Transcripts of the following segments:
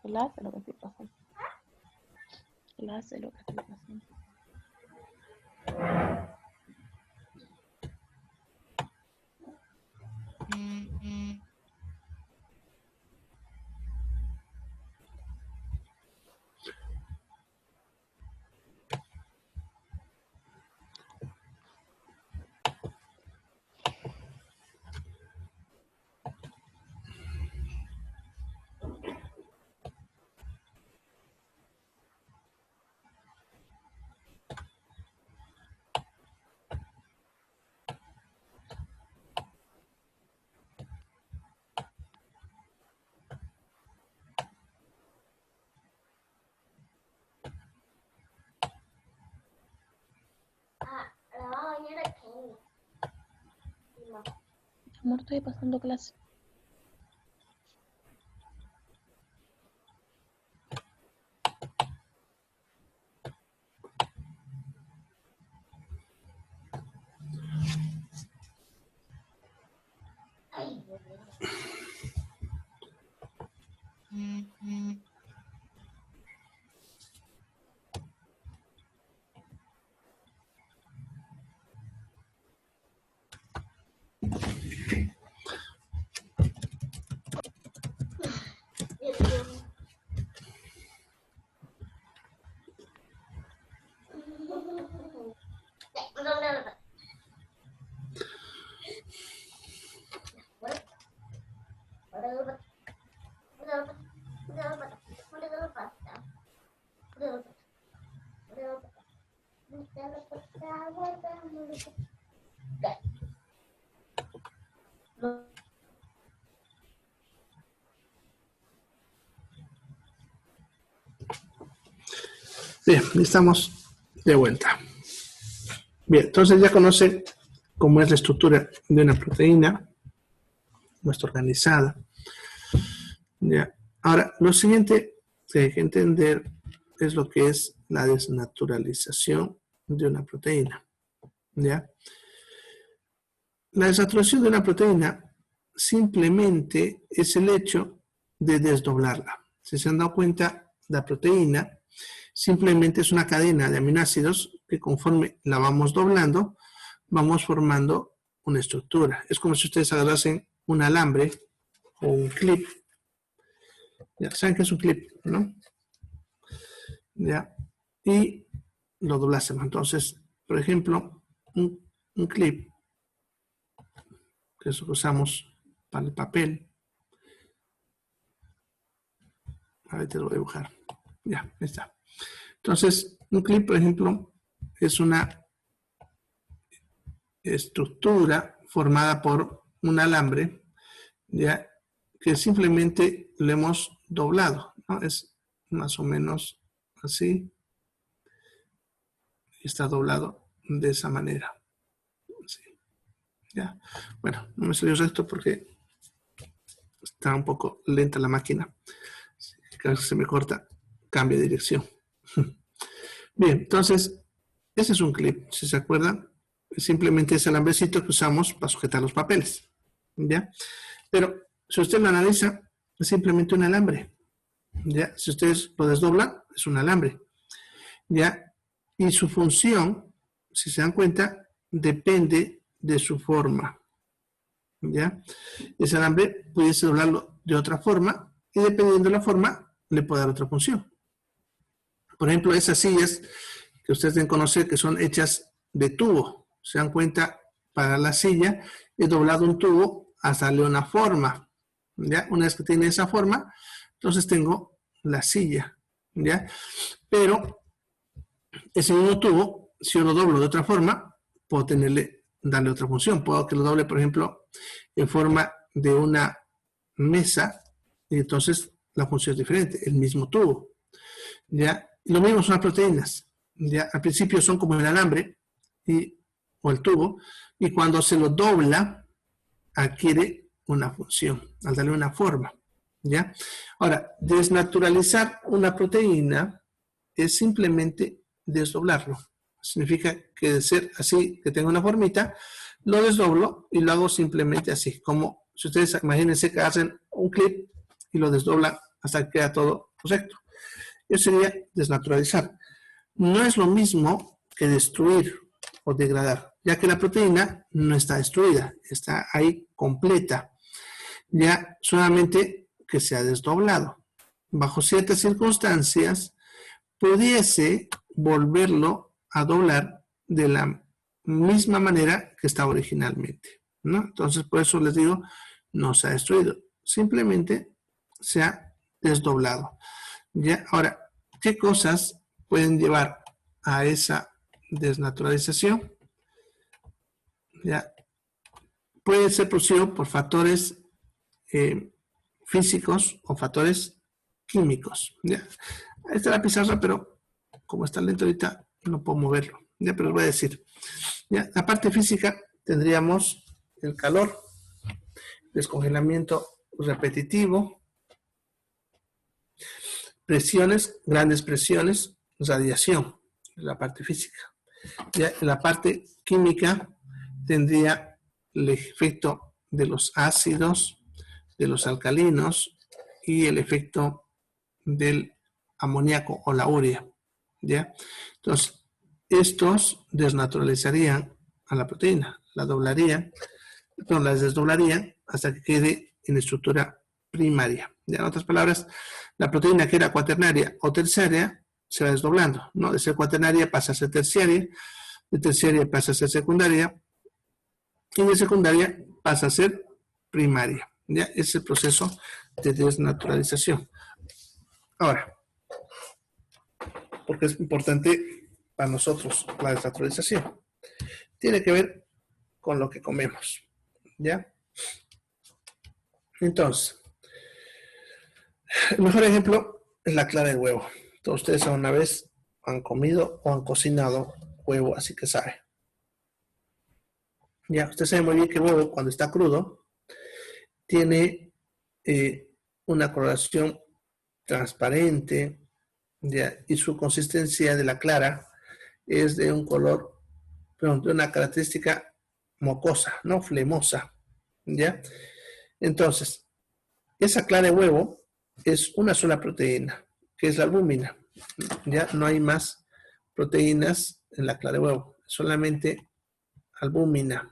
Enlace lo que estoy pasando. Enlace lo que estoy pasando. Amor, estoy pasando clase. Bien, estamos de vuelta. Bien, entonces ya conocen cómo es la estructura de una proteína, cómo está organizada. Ya. Ahora, lo siguiente que hay que entender es lo que es la desnaturalización de una proteína. ¿Ya? La desnaturación de una proteína simplemente es el hecho de desdoblarla. Si se han dado cuenta, la proteína simplemente es una cadena de aminoácidos que conforme la vamos doblando, vamos formando una estructura. Es como si ustedes agarrasen un alambre o un clip. Ya saben que es un clip, ¿no? Ya. Y lo doblásemos. Entonces, por ejemplo, un clip, que es lo que usamos para el papel. Ahorita lo voy a dibujar. Ya, ahí está. Entonces, un clip, por ejemplo, es una estructura formada por un alambre, ya, que simplemente lo hemos doblado, ¿no? Es más o menos así. Está doblado de esa manera. Así. Ya. Bueno, no me salió esto porque está un poco lenta la máquina. Cada vez que se me corta, cambia de dirección. Bien, entonces, ese es un clip, si se acuerdan. Simplemente es el alambrecito que usamos para sujetar los papeles. ¿Ya? Pero si usted lo analiza, es simplemente un alambre. ¿Ya? Si ustedes lo desdoblan, es un alambre. ¿Ya? Y su función, si se dan cuenta, depende de su forma. ¿Ya? Ese alambre pudiese doblarlo de otra forma y dependiendo de la forma, le puede dar otra función. Por ejemplo, esas sillas que ustedes deben conocer que son hechas de tubo. Se dan cuenta, para la silla he doblado un tubo hasta darle una forma. ¿Ya? Una vez que tiene esa forma, entonces tengo la silla. ¿Ya? Pero ese mismo tubo, si yo lo doblo de otra forma, puedo darle otra función. Puedo que lo doble, por ejemplo, en forma de una mesa, y entonces la función es diferente, el mismo tubo. ¿Ya? Lo mismo son las proteínas. ¿Ya? Al principio son como el alambre o el tubo, y cuando se lo dobla, adquiere una función, al darle una forma, ¿ya? Ahora, desnaturalizar una proteína es simplemente desdoblarlo. Significa que de ser así, que tenga una formita, lo desdoblo y lo hago simplemente así, como si ustedes imagínense que hacen un clip y lo desdoblan hasta que queda todo correcto. Eso sería desnaturalizar. No es lo mismo que destruir o degradar, ya que la proteína no está destruida, está ahí completa, ya solamente que se ha desdoblado. Bajo ciertas circunstancias, pudiese volverlo a doblar de la misma manera que estaba originalmente, ¿no? Entonces, por eso les digo, no se ha destruido, simplemente se ha desdoblado. ¿Ya? Ahora, ¿qué cosas pueden llevar a esa desnaturalización? ¿Ya? Puede ser producido por factores físicos o factores químicos. ¿Ya? Ahí está la pizarra, pero como está lento ahorita, no puedo moverlo. ¿Ya? Pero os voy a decir. ¿Ya? La parte física tendríamos el calor, descongelamiento repetitivo, presiones, grandes presiones, radiación, la parte física. Ya en la parte química tendría el efecto de los ácidos, de los alcalinos y el efecto del amoníaco o la urea. ¿Ya? Entonces, estos desnaturalizarían a la proteína, la doblarían, perdón, la desdoblarían hasta que quede en estructura primaria. Ya, en otras palabras, la proteína que era cuaternaria o terciaria se va desdoblando, ¿no? De ser cuaternaria pasa a ser terciaria, de terciaria pasa a ser secundaria y de secundaria pasa a ser primaria. ¿Ya? Es el proceso de desnaturalización. Ahora, porque es importante para nosotros la desnaturalización, tiene que ver con lo que comemos. ¿Ya? Entonces, el mejor ejemplo es la clara de huevo. Todos ustedes alguna vez han comido o han cocinado huevo, así que sabe. Ya, usted sabe muy bien que el huevo, cuando está crudo, tiene una coloración transparente, ya, y su consistencia de la clara es de un color, perdón, de una característica mocosa, no flemosa. ¿Ya? Entonces, esa clara de huevo es una sola proteína, que es la albúmina. Ya no hay más proteínas en la clara de huevo, solamente albúmina.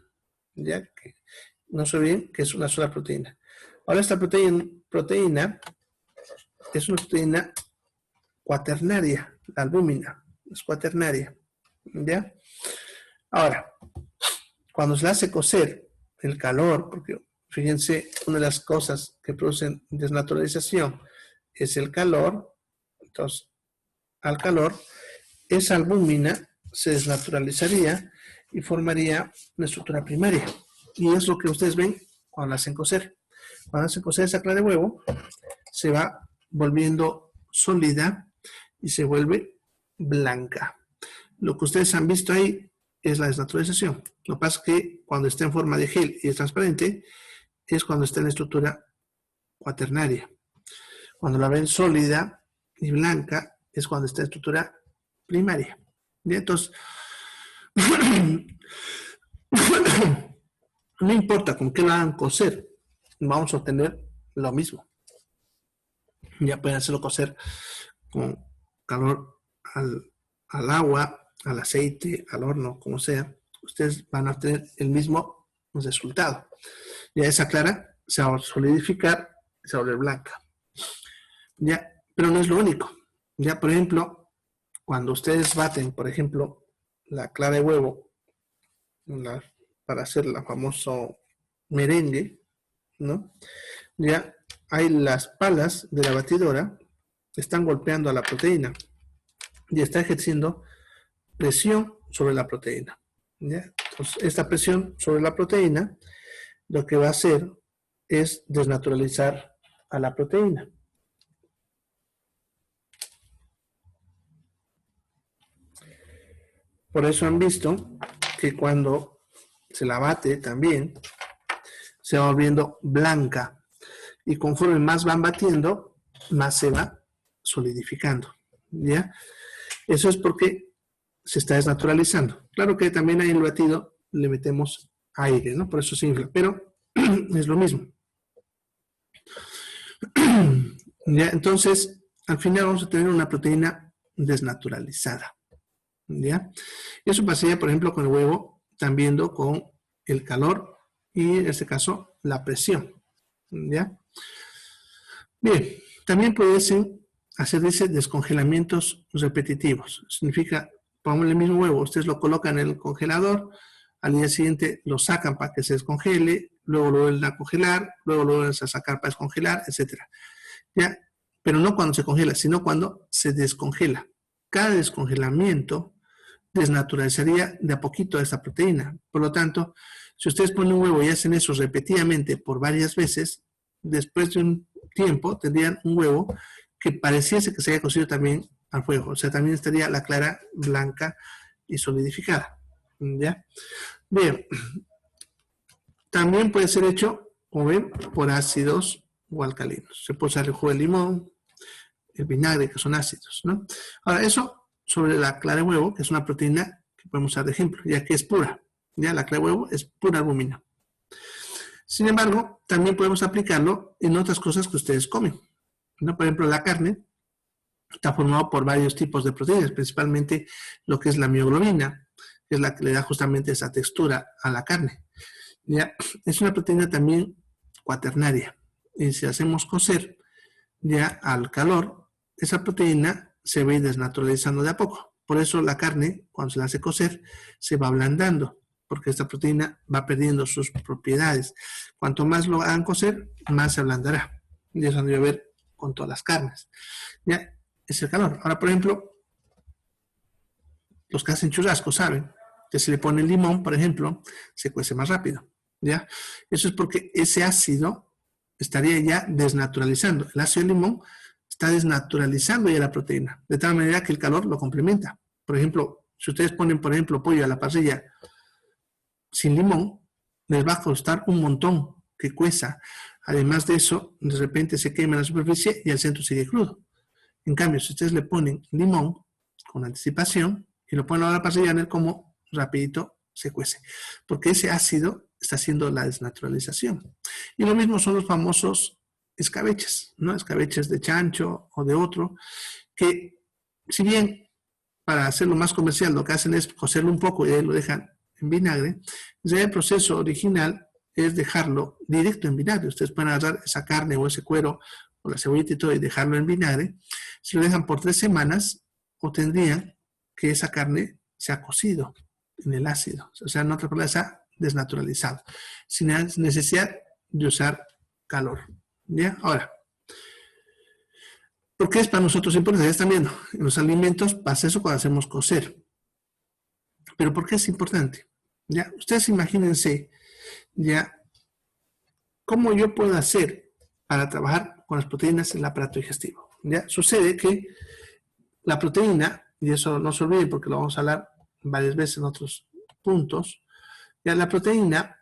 Ya que no se olviden que es una sola proteína. Ahora esta proteína es una proteína cuaternaria, la albúmina es cuaternaria. ¿Ya? Ahora, cuando se la hace cocer, el calor, porque fíjense, una de las cosas que producen desnaturalización es el calor. Entonces, al calor, esa albúmina se desnaturalizaría y formaría una estructura primaria. Y es lo que ustedes ven cuando la hacen cocer. Cuando hacen cocer esa clara de huevo, se va volviendo sólida y se vuelve blanca. Lo que ustedes han visto ahí es la desnaturalización. Lo que pasa es que cuando está en forma de gel y es transparente, es cuando está en la estructura cuaternaria. Cuando la ven sólida y blanca, es cuando está en estructura primaria. ¿Bien? Entonces, no importa con qué la hagan cocer, vamos a obtener lo mismo. Ya pueden hacerlo cocer con calor al agua, al aceite, al horno, como sea. Ustedes van a obtener el mismo resultado. Ya esa clara se va a solidificar y se va a volver blanca. Ya, pero no es lo único. Ya, por ejemplo, cuando ustedes baten, por ejemplo, la clara de huevo para hacer la famoso merengue, ¿no? Ya hay las palas de la batidora que están golpeando a la proteína y está ejerciendo presión sobre la proteína. ¿Ya? Entonces, esta presión sobre la proteína lo que va a hacer es desnaturalizar a la proteína. Por eso han visto que cuando se la bate también, se va volviendo blanca. Y conforme más van batiendo, más se va solidificando. ¿Ya? Eso es porque se está desnaturalizando. Claro que también ahí en el batido le metemos aire, ¿no? Por eso se infla, pero es lo mismo. ¿Ya? Entonces, al final vamos a tener una proteína desnaturalizada. ¿Ya? Eso pasaría, por ejemplo, con el huevo, también con el calor y, en este caso, la presión. ¿Ya? Bien, también pueden hacer, dice, descongelamientos repetitivos. Significa, pongan el mismo huevo, ustedes lo colocan en el congelador, al día siguiente lo sacan para que se descongele, luego lo vuelven a congelar, luego lo vuelven a sacar para descongelar, etc. ¿Ya? Pero no cuando se congela, sino cuando se descongela. Cada descongelamiento desnaturalizaría de a poquito a esta proteína. Por lo tanto, si ustedes ponen un huevo y hacen eso repetidamente por varias veces, después de un tiempo tendrían un huevo que pareciese que se haya cocido también al fuego. O sea, también estaría la clara blanca y solidificada. ¿Ya? Bien. También puede ser hecho, como ven, por ácidos o alcalinos. Se puede usar el jugo de limón, el vinagre, que son ácidos, ¿no? Ahora, eso sobre la clara de huevo, que es una proteína que podemos usar de ejemplo, ya que es pura. Ya la clara de huevo es pura albúmina. Sin embargo, también podemos aplicarlo en otras cosas que ustedes comen, ¿no? Por ejemplo, la carne está formada por varios tipos de proteínas, principalmente lo que es la mioglobina, que es la que le da justamente esa textura a la carne. Ya, es una proteína también cuaternaria. Y si hacemos cocer ya al calor, esa proteína se va a ir desnaturalizando de a poco. Por eso la carne, cuando se la hace cocer, se va ablandando, porque esta proteína va perdiendo sus propiedades. Cuanto más lo hagan cocer, más se ablandará. Y eso debe ver con todas las carnes. Ya, es el calor. Ahora, por ejemplo, los que hacen churrasco saben que si le ponen limón, por ejemplo, se cuece más rápido. ¿Ya? Eso es porque ese ácido estaría ya desnaturalizando. El ácido de limón está desnaturalizando ya la proteína, de tal manera que el calor lo complementa. Por ejemplo, si ustedes ponen, por ejemplo, pollo a la parrilla sin limón, les va a costar un montón que cueza. Además de eso, de repente se quema la superficie y el centro sigue crudo. En cambio, si ustedes le ponen limón con anticipación y lo ponen a la parrilla, en como rapidito se cuece, porque ese ácido está haciendo la desnaturalización. Y lo mismo son los famosos escabeches, ¿no? Escabeches de chancho o de otro, que si bien para hacerlo más comercial lo que hacen es cocerlo un poco y ahí lo dejan en vinagre, ya el proceso original es dejarlo directo en vinagre. Ustedes pueden agarrar esa carne o ese cuero o la cebollita y todo y dejarlo en vinagre. Si lo dejan por 3 semanas, obtendrían que esa carne se ha cocido en el ácido, o sea, en otra palabra, se ha desnaturalizado, sin necesidad de usar calor. ¿Ya? Ahora, ¿por qué es para nosotros importante? Ya están viendo, en los alimentos pasa eso cuando hacemos cocer. ¿Pero por qué es importante? ¿Ya? Ustedes imagínense, ¿ya? ¿Cómo yo puedo hacer para trabajar con las proteínas en el aparato digestivo? ¿Ya? Sucede que la proteína, y eso no se olviden porque lo vamos a hablar varias veces en otros puntos, ya la proteína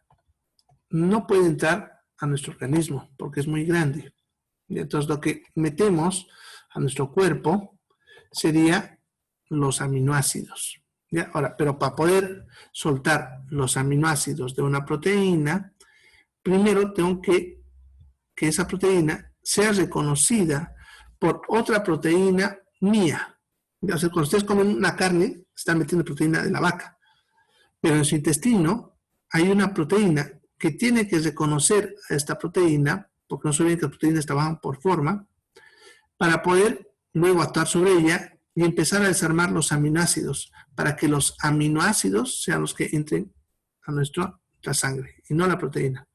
no puede entrar a nuestro organismo porque es muy grande. Y entonces lo que metemos a nuestro cuerpo sería los aminoácidos. ¿Ya? Ahora, pero para poder soltar los aminoácidos de una proteína, primero tengo que esa proteína sea reconocida por otra proteína mía. O sea, cuando ustedes comen una carne, están metiendo proteína de la vaca. Pero en su intestino hay una proteína que tiene que reconocer a esta proteína, porque no se olviden que las proteínas trabajan por forma, para poder luego actuar sobre ella y empezar a desarmar los aminoácidos, para que los aminoácidos sean los que entren a nuestra sangre y no la proteína.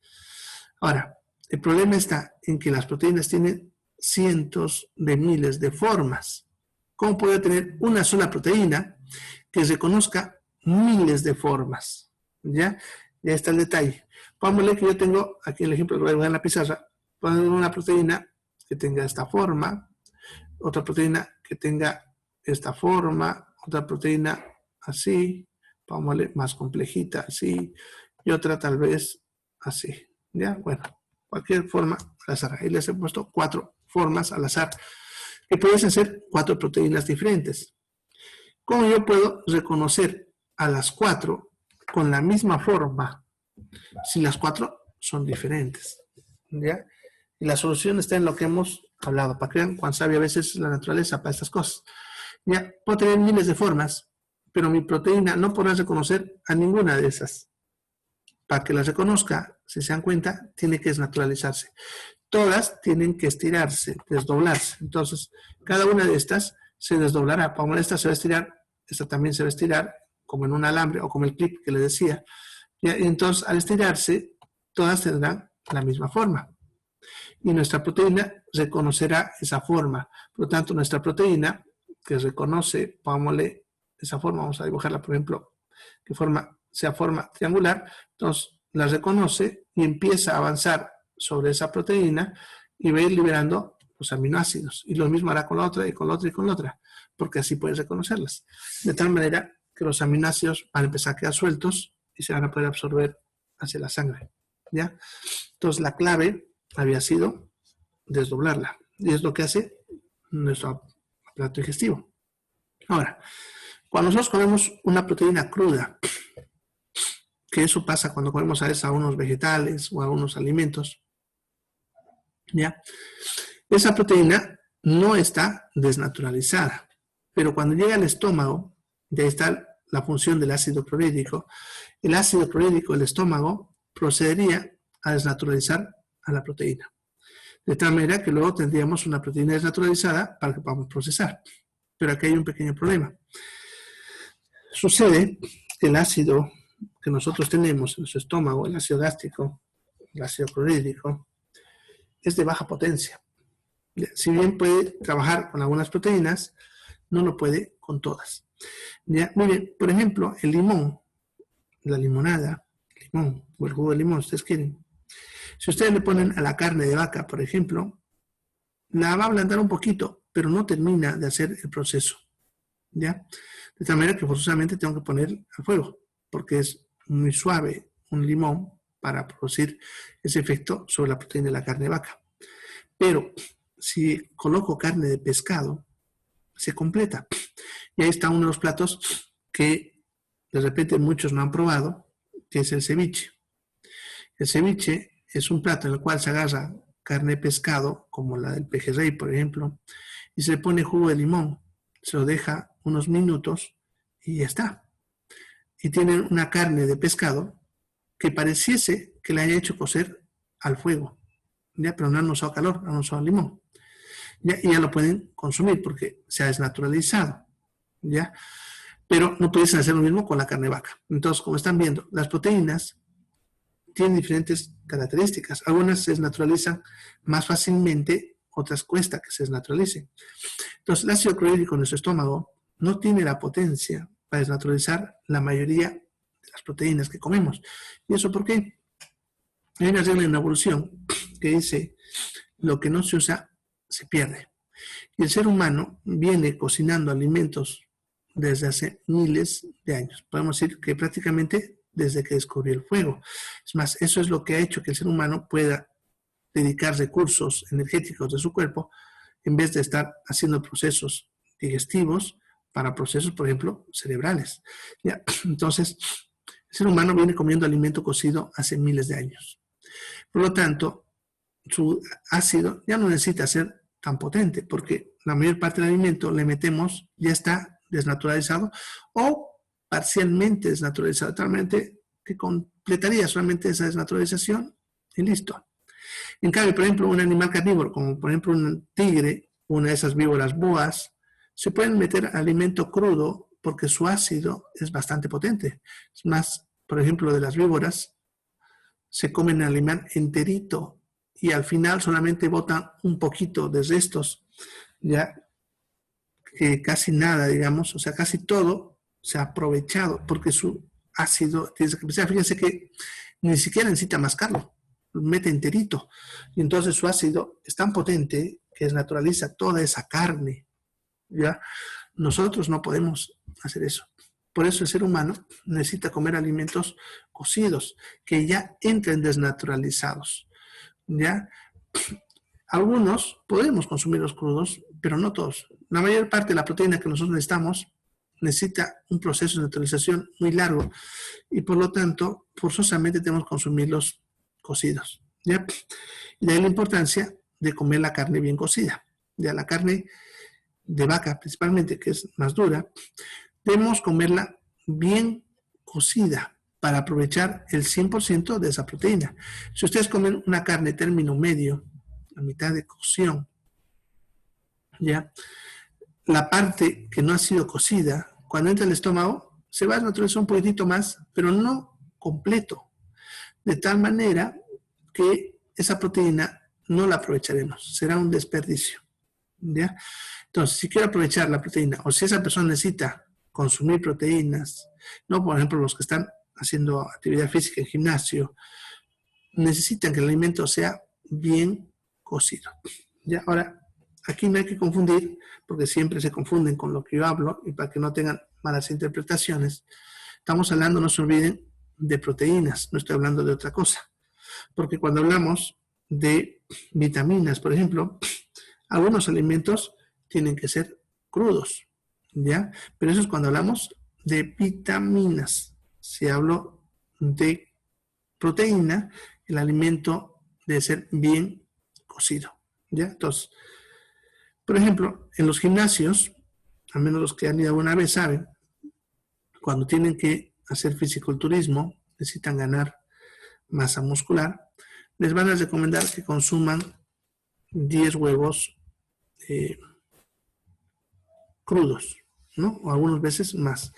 Ahora, el problema está en que las proteínas tienen cientos de miles de formas. ¿Cómo puedo tener una sola proteína que reconozca miles de formas? ¿Ya? Ya está el detalle. Pongámosle que yo tengo, aquí el ejemplo que voy a poner en la pizarra, pongo una proteína que tenga esta forma, otra proteína que tenga esta forma, otra proteína así, pongámosle más complejita así, y otra tal vez así. ¿Ya? Bueno, cualquier forma al azar. Ahí les he puesto 4 formas al azar, que pueden ser 4 proteínas diferentes. ¿Cómo yo puedo reconocer a las 4 con la misma forma si las 4 son diferentes? ¿Ya? Y la solución está en lo que hemos hablado, para que vean cuán sabia a veces es la naturaleza para estas cosas. Ya, puedo tener miles de formas, pero mi proteína no podrá reconocer a ninguna de esas. Para que las reconozca, si se dan cuenta, tiene que desnaturalizarse. Todas tienen que estirarse, desdoblarse. Entonces, cada una de estas se desdoblará. Como esta se va a estirar, esta también se va a estirar, como en un alambre o como el clip que les decía. Y entonces, al estirarse, todas tendrán la misma forma. Y nuestra proteína reconocerá esa forma. Por lo tanto, nuestra proteína que reconoce, pongámosle esa forma, vamos a dibujarla, por ejemplo, que sea forma triangular, entonces la reconoce y empieza a avanzar sobre esa proteína y va a ir liberando los aminoácidos. Y lo mismo hará con la otra y con la otra y con la otra, porque así puedes reconocerlas. De tal manera que los aminoácidos van a empezar a quedar sueltos y se van a poder absorber hacia la sangre. ¿Ya? Entonces la clave había sido desdoblarla. Y es lo que hace nuestro aparato digestivo. Ahora, cuando nosotros comemos una proteína cruda, que eso pasa cuando comemos a veces a unos vegetales o a unos alimentos, ¿ya? Esa proteína no está desnaturalizada, pero cuando llega al estómago, ya está la función del ácido clorhídrico. El ácido clorhídrico del estómago procedería a desnaturalizar a la proteína. De tal manera que luego tendríamos una proteína desnaturalizada para que podamos procesar. Pero aquí hay un pequeño problema. Sucede que el ácido que nosotros tenemos en nuestro estómago, el ácido gástrico, el ácido clorhídrico, es de baja potencia. Si bien puede trabajar con algunas proteínas, no lo puede con todas. ¿Ya? Muy bien, por ejemplo, el limón, la limonada, el limón o el jugo de limón, ustedes quieren. Si ustedes le ponen a la carne de vaca, por ejemplo, la va a ablandar un poquito, pero no termina de hacer el proceso. ¿Ya? De tal manera que forzosamente tengo que poner al fuego, porque es muy suave un limón para producir ese efecto sobre la proteína de la carne de vaca. Pero si coloco carne de pescado, se completa. Y ahí está uno de los platos que de repente muchos no han probado, que es el ceviche. El ceviche es un plato en el cual se agarra carne de pescado, como la del pejerrey, por ejemplo, y se le pone jugo de limón, se lo deja unos minutos y ya está. Y tienen una carne de pescado que pareciese que la haya hecho cocer al fuego, ¿ya? Pero no han usado calor, han usado limón. ¿Ya? Y ya lo pueden consumir porque se ha desnaturalizado, ¿ya? Pero no pudiesen hacer lo mismo con la carne de vaca. Entonces, como están viendo, las proteínas tienen diferentes características. Algunas se desnaturalizan más fácilmente, otras cuesta que se desnaturalicen. Entonces, el ácido clorhídrico en nuestro estómago no tiene la potencia para desnaturalizar la mayoría de las proteínas que comemos. ¿Y eso por qué? Hay una regla en la evolución que dice, lo que no se usa, se pierde. Y el ser humano viene cocinando alimentos desde hace miles de años. Podemos decir que prácticamente desde que descubrió el fuego. Es más, eso es lo que ha hecho que el ser humano pueda dedicar recursos energéticos de su cuerpo en vez de estar haciendo procesos digestivos para procesos, por ejemplo, cerebrales. ¿Ya? Entonces, el ser humano viene comiendo alimento cocido hace miles de años. Por lo tanto, su ácido ya no necesita ser tan potente porque la mayor parte del alimento le metemos, ya está desnaturalizado o parcialmente desnaturalizado, totalmente que completaría solamente esa desnaturalización y listo. En cambio, por ejemplo, un animal carnívoro, como por ejemplo un tigre, una de esas víboras boas, se pueden meter alimento crudo porque su ácido es bastante potente. Es más, por ejemplo, de las víboras, se comen el animal enterito y al final solamente botan un poquito de restos, ya que casi nada, digamos, o sea, casi todo se ha aprovechado porque su ácido, fíjense que ni siquiera necesita mascarlo, lo mete enterito y entonces su ácido es tan potente que desnaturaliza toda esa carne, ¿ya? Nosotros no podemos hacer eso. Por eso el ser humano necesita comer alimentos cocidos, que ya entren desnaturalizados. ¿Ya? Algunos podemos consumirlos crudos, pero no todos. La mayor parte de la proteína que nosotros necesitamos necesita un proceso de naturalización muy largo y por lo tanto forzosamente tenemos que consumirlos cocidos. ¿Ya? Y de ahí la importancia de comer la carne bien cocida. Ya la carne de vaca principalmente, que es más dura, debemos comerla bien cocida para aprovechar el 100% de esa proteína. Si ustedes comen una carne término medio, a mitad de cocción, ¿ya? La parte que no ha sido cocida, cuando entra al estómago, se va a desnaturalizar un poquitito más, pero no completo. De tal manera que esa proteína no la aprovecharemos, será un desperdicio. ¿Ya? Entonces, si quiero aprovechar la proteína, o si esa persona necesita consumir proteínas, no, por ejemplo, los que están haciendo actividad física en gimnasio, necesitan que el alimento sea bien cocido. ¿Ya? Ahora, aquí no hay que confundir, porque siempre se confunden con lo que yo hablo, y para que no tengan malas interpretaciones, estamos hablando, no se olviden, de proteínas, no estoy hablando de otra cosa. Porque cuando hablamos de vitaminas, por ejemplo, algunos alimentos tienen que ser crudos, ¿ya? Pero eso es cuando hablamos de vitaminas. Si hablo de proteína, el alimento debe ser bien cocido, ¿ya? Entonces, por ejemplo, en los gimnasios, al menos los que han ido alguna vez saben, cuando tienen que hacer fisiculturismo, necesitan ganar masa muscular, les van a recomendar que consuman 10 huevos crudos, ¿no? O algunas veces más.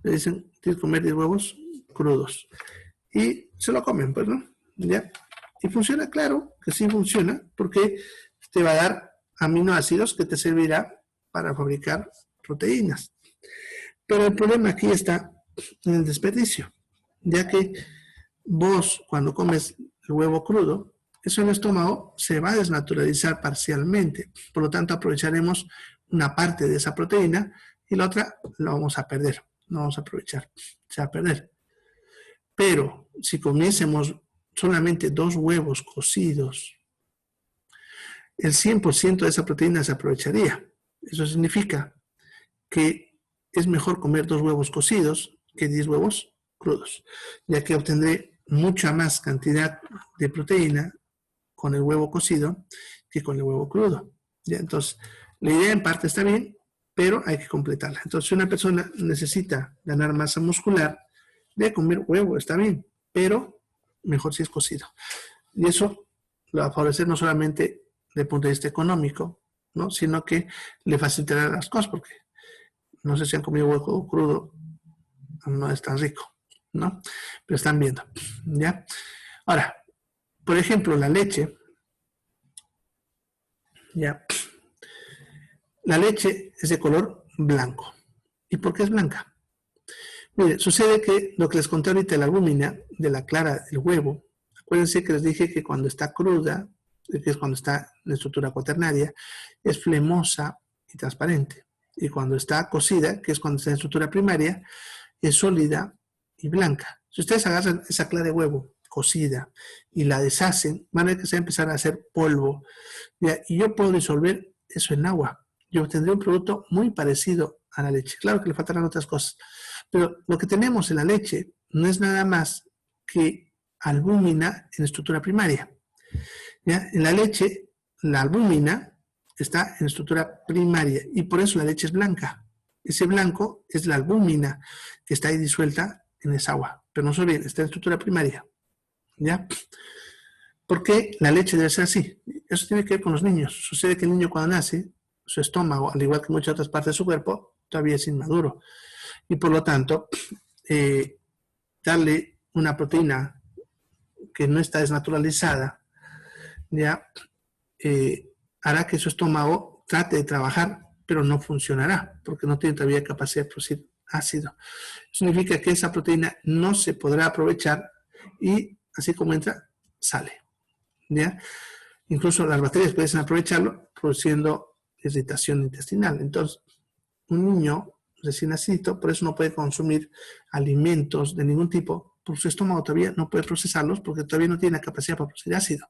Le dicen, tienes que comer 10 huevos crudos. Y se lo comen, pues, ¿no? ¿Ya? Y funciona, claro que sí funciona, porque te va a dar aminoácidos que te servirá para fabricar proteínas. Pero el problema aquí está en el desperdicio, ya que vos, cuando comes el huevo crudo, eso en el estómago se va a desnaturalizar parcialmente. Por lo tanto, aprovecharemos una parte de esa proteína y la otra la vamos a perder. No vamos a aprovechar, se va a perder. Pero si comiésemos solamente 2 huevos cocidos, el 100% de esa proteína se aprovecharía. Eso significa que es mejor comer 2 huevos cocidos que 10 huevos crudos, ya que obtendré mucha más cantidad de proteína con el huevo cocido que con el huevo crudo. ¿Ya? Entonces, la idea en parte está bien, pero hay que completarla. Entonces, si una persona necesita ganar masa muscular, debe comer huevo, está bien, pero mejor si es cocido. Y eso lo va a favorecer no solamente desde el punto de vista económico, ¿no? Sino que le facilitará las cosas, porque no sé si han comido huevo crudo, no es tan rico, ¿no? Pero están viendo, ¿ya? Ahora, por ejemplo, la leche, ¿ya? La leche es de color blanco. ¿Y por qué es blanca? Mire, sucede que lo que les conté ahorita de la albúmina, de la clara del huevo, acuérdense que les dije que cuando está cruda, que es cuando está en estructura cuaternaria, es flemosa y transparente. Y cuando está cocida, que es cuando está en estructura primaria, es sólida y blanca. Si ustedes agarran esa clara de huevo cocida y la deshacen, van a ver que se va a empezar a hacer polvo. Y yo puedo disolver eso en agua. Yo obtendré un producto muy parecido a la leche. Claro que le faltarán otras cosas. Pero lo que tenemos en la leche no es nada más que albúmina en estructura primaria. ¿Ya? En la leche, la albúmina está en estructura primaria y por eso la leche es blanca. Ese blanco es la albúmina que está ahí disuelta en esa agua. Pero no se olviden, está en estructura primaria. ¿Ya? ¿Por qué la leche debe ser así? Eso tiene que ver con los niños. Sucede que el niño cuando nace, su estómago, al igual que muchas otras partes de su cuerpo, todavía es inmaduro. Y por lo tanto, darle una proteína que no está desnaturalizada, ya hará que su estómago trate de trabajar, pero no funcionará, porque no tiene todavía capacidad de producir ácido. Eso significa que esa proteína no se podrá aprovechar y así como entra, sale. ¿Ya? Incluso las bacterias pueden aprovecharlo produciendo irritación intestinal. Entonces, un niño recién nacidito, por eso no puede consumir alimentos de ningún tipo, porque su estómago todavía no puede procesarlos porque todavía no tiene la capacidad para producir ácido.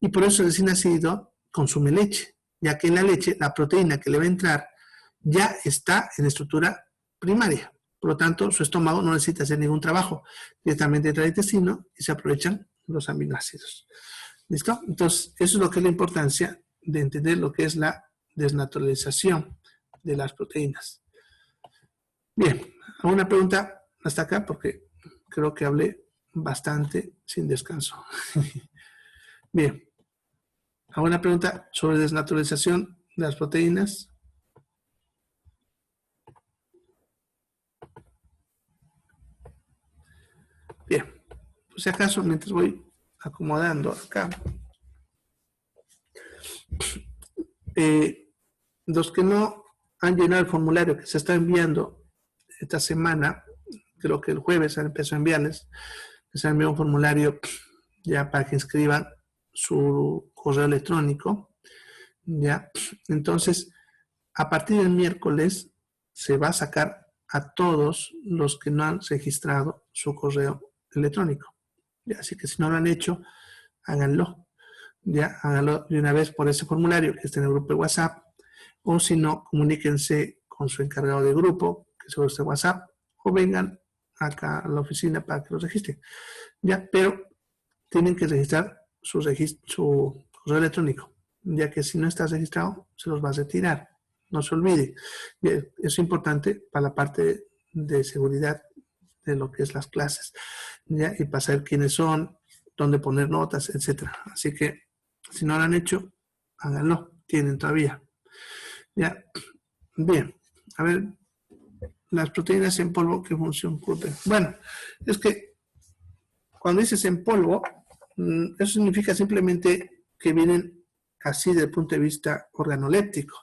Y por eso el recién nacido consume leche, ya que en la leche la proteína que le va a entrar ya está en estructura primaria. Por lo tanto, su estómago no necesita hacer ningún trabajo. Directamente entra al intestino y se aprovechan los aminoácidos. ¿Listo? Entonces, eso es lo que es la importancia de entender lo que es la desnaturalización de las proteínas. Bien, ¿alguna pregunta hasta acá? Porque creo que hablé bastante sin descanso. Bien, ¿alguna pregunta sobre desnaturalización de las proteínas? Bien, por si acaso, mientras voy acomodando acá, los que no han llenado el formulario que se está enviando esta semana, creo que el jueves empezó a enviarles, les envió un formulario ya para que inscriban su correo electrónico, ya. Entonces, a partir del miércoles se va a sacar a todos los que no han registrado su correo electrónico. ¿Ya? Así que si no lo han hecho, háganlo. Ya, háganlo de una vez por ese formulario que está en el grupo de WhatsApp, o si no, comuníquense con su encargado de grupo, que es sobre este WhatsApp, o vengan acá a la oficina para que los registren. Ya, pero tienen que registrar su correo electrónico, ya que si no está registrado, se los va a retirar. No se olvide. Es importante para la parte de seguridad de lo que es las clases, ¿ya? Y para saber quiénes son, dónde poner notas, etc. Así que, si no lo han hecho, háganlo. Tienen todavía. ¿Ya? Bien. A ver, las proteínas en polvo, ¿qué función cumplen? Bueno, es que cuando dices en polvo, eso significa simplemente que vienen así desde el punto de vista organoléptico,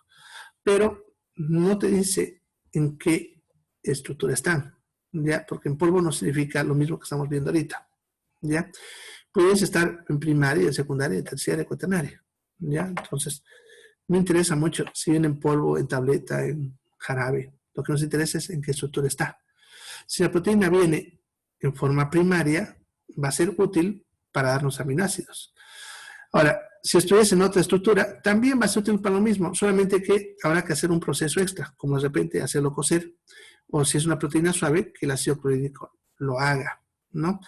pero no te dice en qué estructura están, ¿ya? Porque en polvo no significa lo mismo que estamos viendo ahorita, ¿ya? Puedes estar en primaria, en secundaria, en terciaria, cuaternaria, ¿ya? Entonces, no interesa mucho si viene en polvo, en tableta, en jarabe. Lo que nos interesa es en qué estructura está. Si la proteína viene en forma primaria, va a ser útil para darnos aminoácidos. Ahora, si estuviese en otra estructura, también va a ser útil para lo mismo, solamente que habrá que hacer un proceso extra, como de repente hacerlo cocer, o si es una proteína suave, que el ácido clorhídrico lo haga, ¿no?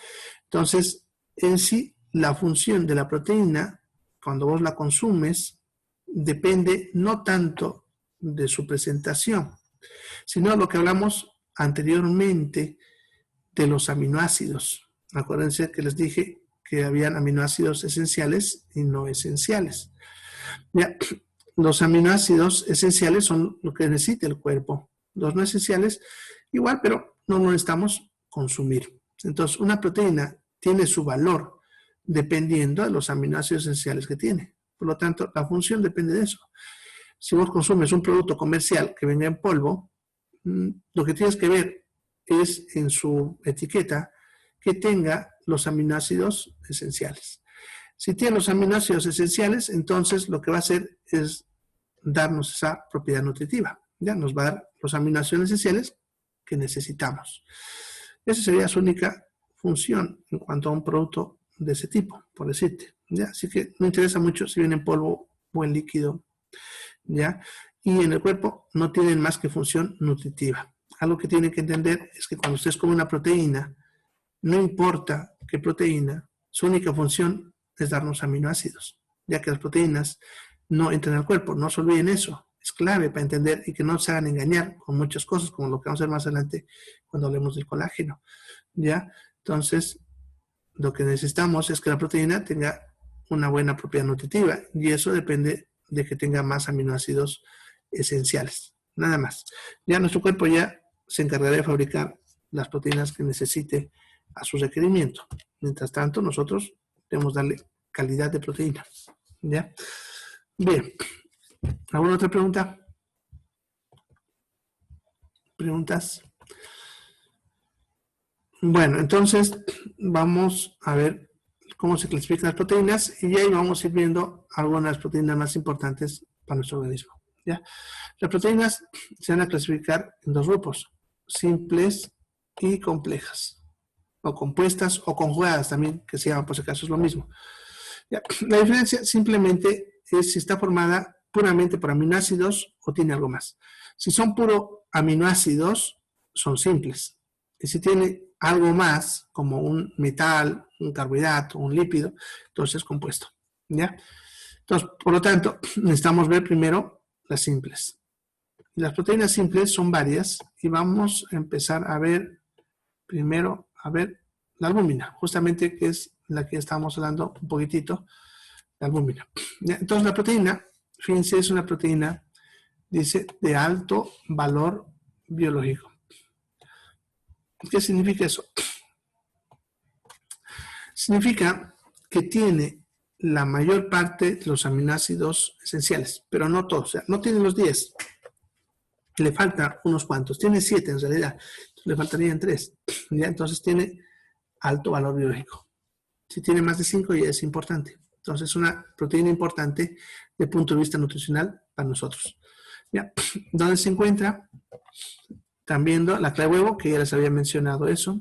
Entonces, en sí, la función de la proteína, cuando vos la consumes, depende no tanto de su presentación, sino lo que hablamos anteriormente de los aminoácidos. Acuérdense que les dije que habían aminoácidos esenciales y no esenciales. Ya, los aminoácidos esenciales son lo que necesita el cuerpo. Los no esenciales, igual, pero no lo necesitamos consumir. Entonces, una proteína tiene su valor dependiendo de los aminoácidos esenciales que tiene. Por lo tanto, la función depende de eso. Si vos consumes un producto comercial que venga en polvo, lo que tienes que ver es en su etiqueta que tenga los aminoácidos esenciales. Si tiene los aminoácidos esenciales, entonces lo que va a hacer es darnos esa propiedad nutritiva. Ya nos va a dar los aminoácidos esenciales que necesitamos. Esa sería su única función en cuanto a un producto de ese tipo, por decirte. ¿Ya? Así que no interesa mucho si viene en polvo o en líquido. ¿Ya? Y en el cuerpo no tienen más que función nutritiva. Algo que tienen que entender es que cuando ustedes comen una proteína, no importa qué proteína, su única función es darnos aminoácidos, ya que las proteínas no entran al cuerpo. No se olviden eso. Es clave para entender y que no se hagan engañar con muchas cosas, como lo que vamos a ver más adelante cuando hablemos del colágeno. ¿Ya? Entonces, lo que necesitamos es que la proteína tenga una buena propiedad nutritiva y eso depende de que tenga más aminoácidos esenciales. Nada más. Ya nuestro cuerpo ya se encargará de fabricar las proteínas que necesite a su requerimiento. Mientras tanto, nosotros debemos darle calidad de proteína. ¿Ya? Bien. ¿Alguna otra pregunta? ¿Preguntas? Bueno, entonces vamos a ver cómo se clasifican las proteínas y ahí vamos a ir viendo algunas proteínas más importantes para nuestro organismo. ¿ya? Las proteínas se van a clasificar en dos grupos, simples y complejas, o compuestas o conjugadas también, que se llaman por si acaso, es lo mismo. ¿Ya? La diferencia simplemente es si está formada puramente por aminoácidos o tiene algo más. Si son puro aminoácidos, son simples. Y si tiene algo más, como un metal, un carbohidrato, un lípido, entonces es compuesto. ¿Ya? Entonces, por lo tanto, necesitamos ver primero las simples. Y las proteínas simples son varias y vamos a empezar a ver primero, la albúmina, justamente que es la que estábamos hablando un poquitito, la albúmina. ¿Ya? Entonces, la proteína, fíjense, es una proteína, dice, de alto valor biológico. ¿Qué significa eso? Significa que tiene la mayor parte de los aminoácidos esenciales, pero no todos, o sea, no tiene los 10. Le falta unos cuantos, tiene 7 en realidad, le faltarían 3. ¿Ya? Entonces tiene alto valor biológico. Si tiene más de 5 ya es importante. Entonces es una proteína importante desde el punto de vista nutricional para nosotros. ¿Ya? ¿Dónde se encuentra? También la clara de huevo, que ya les había mencionado eso.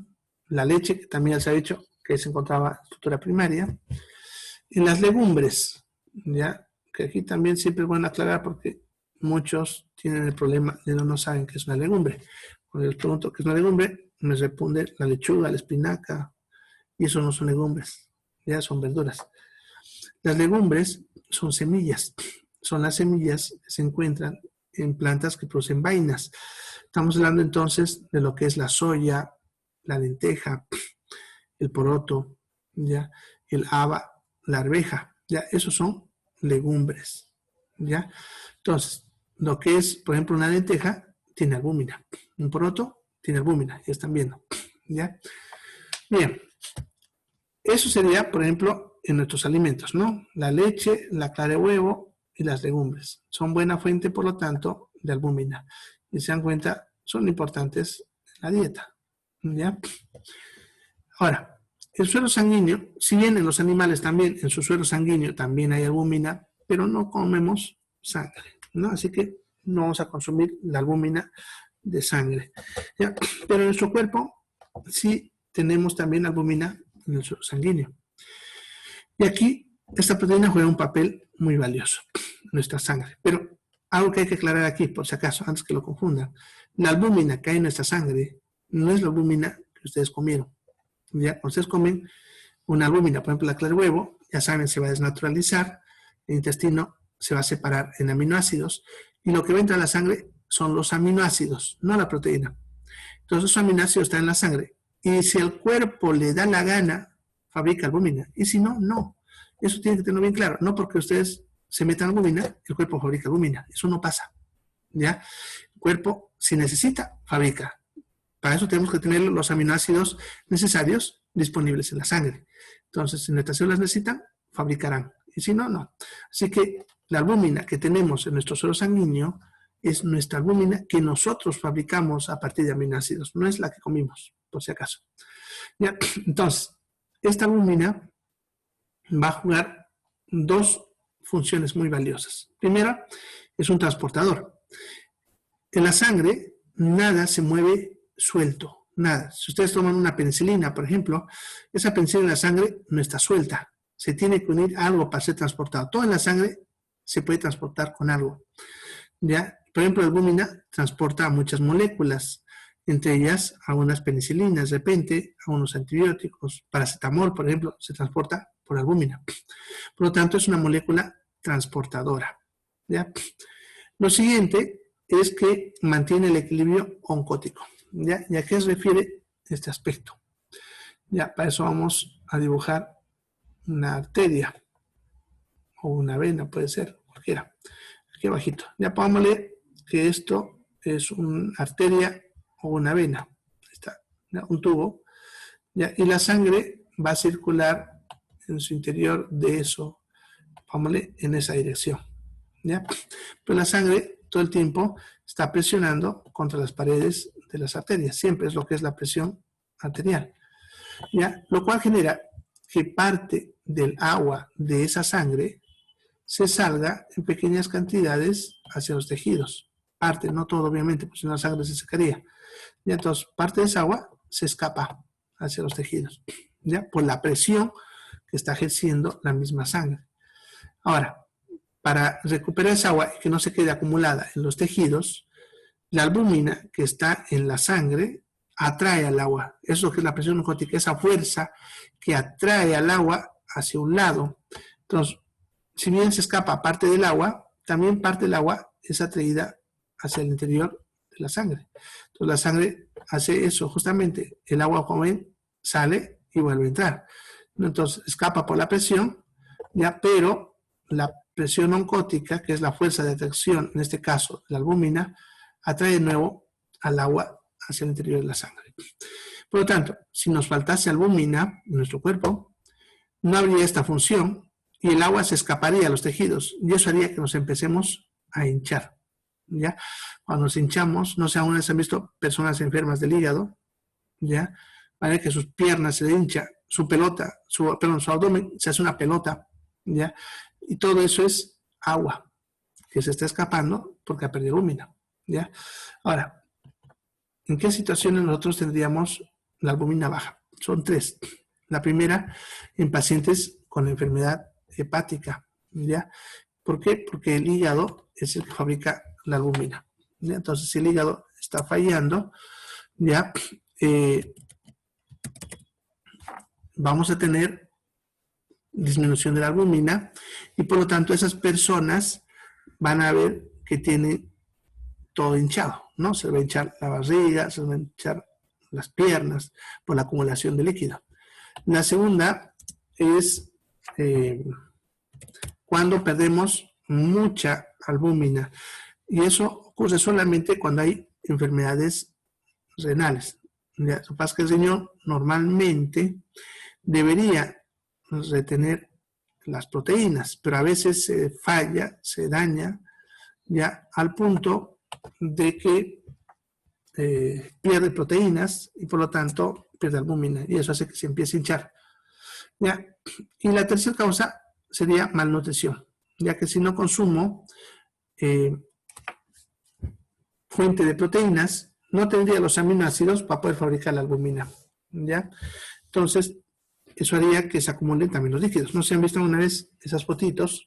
La leche, que también ya se ha dicho que se encontraba en estructura primaria. En las legumbres, ¿ya? Que aquí también siempre es bueno aclarar porque muchos tienen el problema de no saben qué es una legumbre. Cuando les pregunto qué es una legumbre, me responde la lechuga, la espinaca, y eso no son legumbres, ya son verduras. Las legumbres son semillas, son las semillas que se encuentran en plantas que producen vainas. Estamos hablando entonces de lo que es la soya, la lenteja, el poroto, ¿ya? El haba, la arveja, ¿ya? Esos son legumbres, ¿ya? Entonces, lo que es, por ejemplo, una lenteja tiene albúmina, un poroto tiene albúmina, ya están viendo, ¿ya? Bien, eso sería, por ejemplo, en nuestros alimentos, ¿no? La leche, la clara de huevo y las legumbres son buena fuente, por lo tanto, de albúmina. Y se dan cuenta, son importantes en la dieta, ¿ya? Ahora, el suero sanguíneo, si bien en los animales también, en su suero sanguíneo también hay albúmina, pero no comemos sangre, ¿no? Así que no vamos a consumir la albúmina de sangre, ¿ya? Pero en nuestro cuerpo sí tenemos también albúmina en el suero sanguíneo. Y aquí esta proteína juega un papel muy valioso en nuestra sangre. Pero algo que hay que aclarar aquí, por si acaso, antes que lo confundan, la albúmina que hay en nuestra sangre no es la albúmina que ustedes comieron. Ya, cuando ustedes comen una albúmina, por ejemplo la clara de huevo, ya saben, se va a desnaturalizar, el intestino se va a separar en aminoácidos y lo que va a entrar a la sangre son los aminoácidos, no la proteína. Entonces esos aminoácidos están en la sangre y si el cuerpo le da la gana, fabrica albúmina y si no, no. Eso tiene que tenerlo bien claro, no porque ustedes se metan albúmina, el cuerpo fabrica albúmina, eso no pasa. ¿Ya? El cuerpo, si necesita, fabrica. Para eso tenemos que tener los aminoácidos necesarios disponibles en la sangre. Entonces, si nuestras células necesitan, fabricarán. Y si no, no. Así que la albúmina que tenemos en nuestro suero sanguíneo es nuestra albúmina que nosotros fabricamos a partir de aminoácidos. No es la que comimos, por si acaso. ¿Ya? Entonces, esta albúmina va a jugar dos funciones muy valiosas. Primera, es un transportador. En la sangre, nada se mueve suelto, nada. Si ustedes toman una penicilina, por ejemplo, esa penicilina en la sangre no está suelta. Se tiene que unir a algo para ser transportado. Todo en la sangre se puede transportar con algo. ¿Ya? Por ejemplo, la albúmina transporta muchas moléculas, entre ellas algunas penicilinas, de repente, algunos antibióticos, paracetamol, por ejemplo, se transporta por albúmina. Por lo tanto, es una molécula transportadora. ¿Ya? Lo siguiente es que mantiene el equilibrio oncótico. ¿Ya? ¿Y a qué se refiere este aspecto? Ya, para eso vamos a dibujar una arteria o una vena, puede ser, cualquiera. Aquí abajito. Ya pongámosle que esto es una arteria o una vena. Ahí está, ¿ya? Un tubo. ¿Ya? Y la sangre va a circular en su interior de eso, pongámosle en esa dirección. ¿Ya? Pero la sangre todo el tiempo está presionando contra las paredes de las arterias. Siempre es lo que es la presión arterial. ¿Ya? Lo cual genera que parte del agua de esa sangre se salga en pequeñas cantidades hacia los tejidos. Parte, no todo obviamente, pues si no la sangre se secaría. Y entonces parte de esa agua se escapa hacia los tejidos, ¿ya? Por la presión que está ejerciendo la misma sangre. Ahora, para recuperar esa agua y que no se quede acumulada en los tejidos, la albúmina que está en la sangre atrae al agua. Eso que es la presión osmótica, esa fuerza que atrae al agua hacia un lado. Entonces, si bien se escapa parte del agua, también parte del agua es atraída hacia el interior de la sangre. Entonces, la sangre hace eso, justamente. El agua, como ven, sale y vuelve a entrar. Entonces, escapa por la presión, ¿ya? Pero la presión oncótica, que es la fuerza de atracción, en este caso, la albúmina, atrae de nuevo al agua hacia el interior de la sangre. Por lo tanto, si nos faltase albúmina en nuestro cuerpo, no habría esta función y el agua se escaparía a los tejidos y eso haría que nos empecemos a hinchar, ¿ya? Cuando nos hinchamos, no sé, aún han visto personas enfermas del hígado, ¿ya? Vale, que sus piernas se le hincha, su pelota, su abdomen se hace una pelota, ¿ya? Y todo eso es agua que se está escapando porque ha perdido albúmina, ¿ya? Ahora, ¿en qué situaciones nosotros tendríamos la albúmina baja? Son tres. La primera, en pacientes con enfermedad hepática, ¿ya? ¿Por qué? Porque el hígado es el que fabrica la albúmina, ¿ya? Entonces, si el hígado está fallando, ¿ya? Vamos a tener disminución de la albúmina y por lo tanto esas personas van a ver que tienen todo hinchado, ¿no? Se va a hinchar la barriga, se va a hinchar las piernas por la acumulación de líquido. La segunda es cuando perdemos mucha albúmina y eso ocurre solamente cuando hay enfermedades renales. Ya, lo que pasa es que el riñón normalmente debería retener las proteínas, pero a veces se falla, se daña, ya al punto de que pierde proteínas y por lo tanto pierde albúmina y eso hace que se empiece a hinchar, ¿ya? Y la tercera causa sería malnutrición, ya que si no consumo fuente de proteínas, no tendría los aminoácidos para poder fabricar la albúmina, ¿ya? Entonces, eso haría que se acumulen también los líquidos. No sé si han visto una vez esas fotitos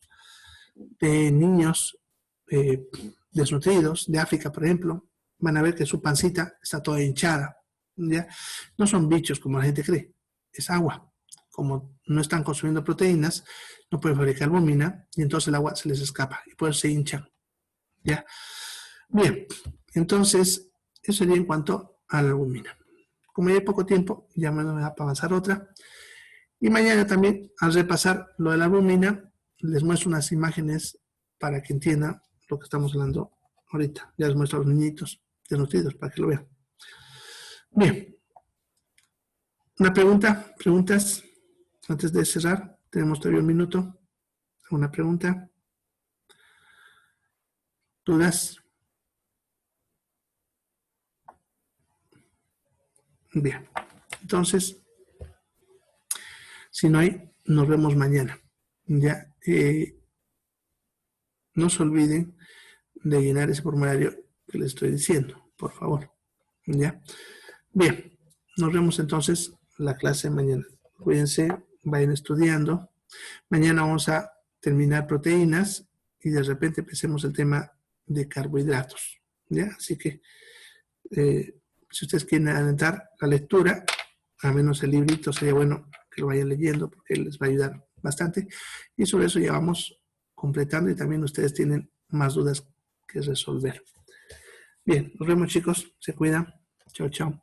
de niños desnutridos de África, por ejemplo, van a ver que su pancita está toda hinchada, ¿ya? No son bichos como la gente cree, es agua. Como no están consumiendo proteínas, no pueden fabricar albúmina y entonces el agua se les escapa y por eso se hinchan, ¿ya? Bien, entonces eso sería en cuanto a la albúmina. Como ya hay poco tiempo, ya me da para avanzar otra. Y mañana también, al repasar lo de la albúmina, les muestro unas imágenes para que entiendan lo que estamos hablando ahorita. Ya les muestro a los niñitos desnutridos para que lo vean. Bien. Una pregunta, preguntas, antes de cerrar. Tenemos todavía un minuto. ¿Alguna pregunta? ¿Dudas? Bien. Entonces, si no hay, nos vemos mañana. Ya, no se olviden de llenar ese formulario que les estoy diciendo, por favor. ¿Ya? Bien, nos vemos entonces la clase de mañana. Cuídense, vayan estudiando. Mañana vamos a terminar proteínas y de repente empecemos el tema de carbohidratos. ¿Ya? Así que si ustedes quieren adelantar la lectura, al menos el librito sería bueno que lo vayan leyendo porque les va a ayudar bastante. Y sobre eso ya vamos completando y también ustedes tienen más dudas que resolver. Bien, nos vemos chicos, se cuidan. Chao, chao.